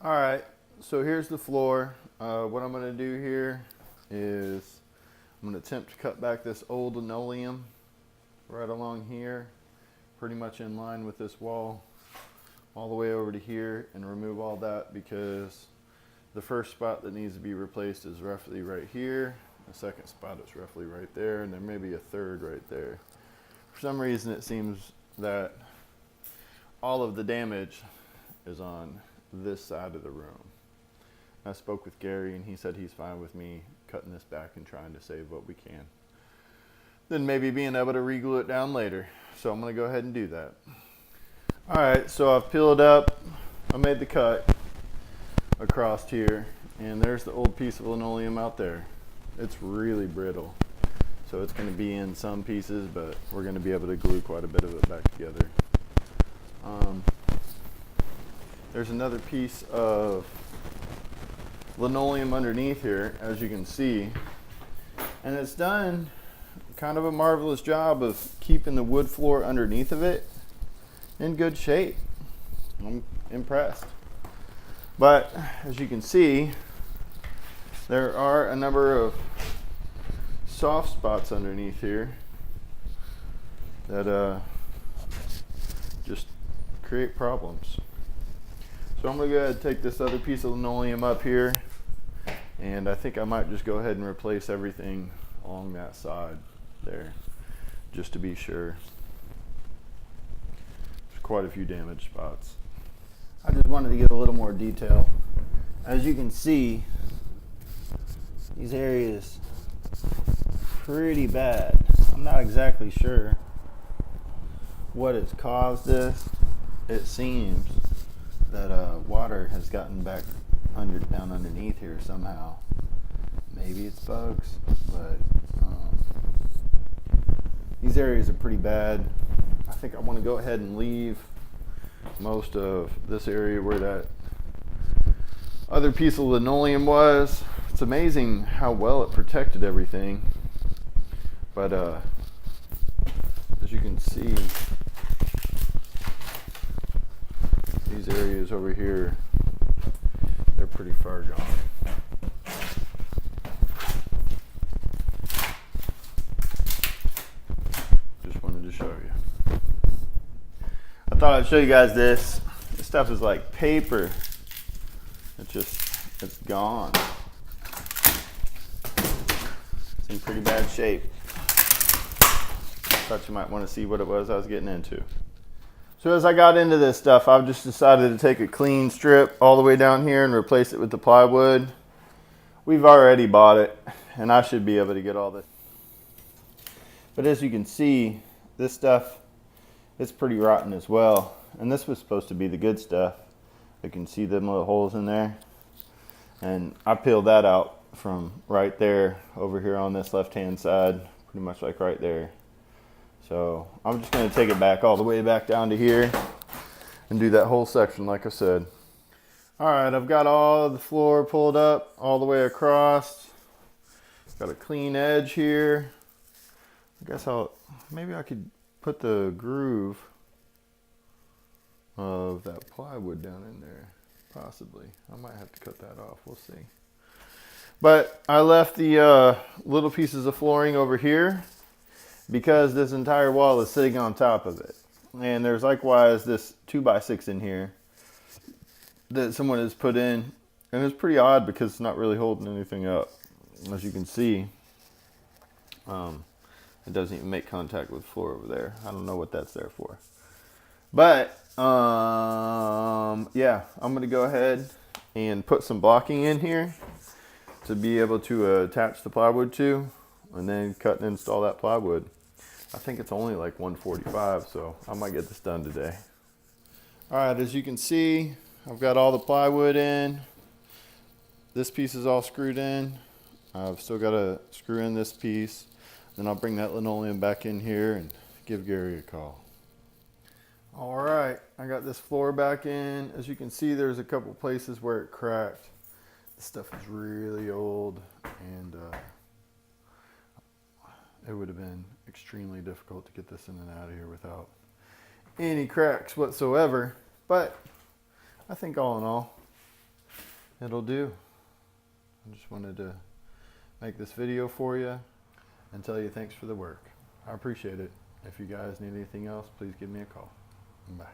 All right, so here's the floor. What I'm gonna do here is I'm gonna attempt to cut back this old linoleum right along here, pretty much in line with this wall, all the way over to here, and remove all that because the first spot that needs to be replaced is roughly right here. The second spot is roughly right there, and there may be a third right there. For some reason, it seems that all of the damage is on this side of the room. I spoke with Gary, and he said he's fine with me cutting this back and trying to save what we can. Then maybe being able to re-glue it down later. So I'm gonna go ahead and do that. All right, so I've peeled up. I made the cut across here, and there's the old piece of linoleum out there. It's really brittle, so it's going to be in some pieces, but we're going to be able to glue quite a bit of it back together. There's another piece of linoleum underneath here, as you can see, and it's done kind of a marvelous job of keeping the wood floor underneath of it in good shape. I'm impressed. But as you can see, there are a number of soft spots underneath here that just create problems. So I'm going to go ahead and take this other piece of linoleum up here, and I think I might just go ahead and replace everything along that side there, just to be sure. There's quite a few damaged spots. I just wanted to get a little more detail. As you can see, these areas pretty bad. I'm not exactly sure what has caused this. It seems that water has gotten back down underneath here somehow. Maybe it's bugs, but these areas are pretty bad. I think I want to go ahead and leave most of this area where that other piece of linoleum was. It's amazing how well it protected everything, but as you can see, these areas over here, they're pretty far gone. Just wanted to show you. I thought I'd show you guys this. This stuff is like paper. It's gone. It's in pretty bad shape. Thought you might want to see what it was I was getting into. So as I got into this stuff, I've just decided to take a clean strip all the way down here and replace it with the plywood. We've already bought it, and I should be able to get all this. But as you can see, this stuff, it's pretty rotten as well. And this was supposed to be the good stuff. You can see them little holes in there. And I peeled that out from right there over here on this left-hand side, pretty much like right there. So I'm just going to take it back all the way back down to here and do that whole section like I said. All right, I've got all of the floor pulled up all the way across. Got a clean edge here. I guess maybe I could put the groove of that plywood down in there, possibly. I might have to cut that off, we'll see. But I left the little pieces of flooring over here because this entire wall is sitting on top of it. And there's likewise this 2x6 in here that someone has put in, and it's pretty odd because it's not really holding anything up. As you can see, it doesn't even make contact with the floor over there. I don't know what that's there for. But yeah, I'm gonna go ahead and put some blocking in here to be able to attach the plywood to, and then cut and install that plywood. I think it's only like 145, so I might get this done today. All right, as you can see, I've got all the plywood in. This piece is all screwed in. I've still got to screw in this piece. Then I'll bring that linoleum back in here and give Gary a call. All right, I got this floor back in. As you can see, there's a couple places where it cracked. This stuff is really old, and it would have been extremely difficult to get this in and out of here without any cracks whatsoever. But I think all in all, it'll do. I just wanted to make this video for you and tell you thanks for the work. I appreciate it. If you guys need anything else, please give me a call. Bye.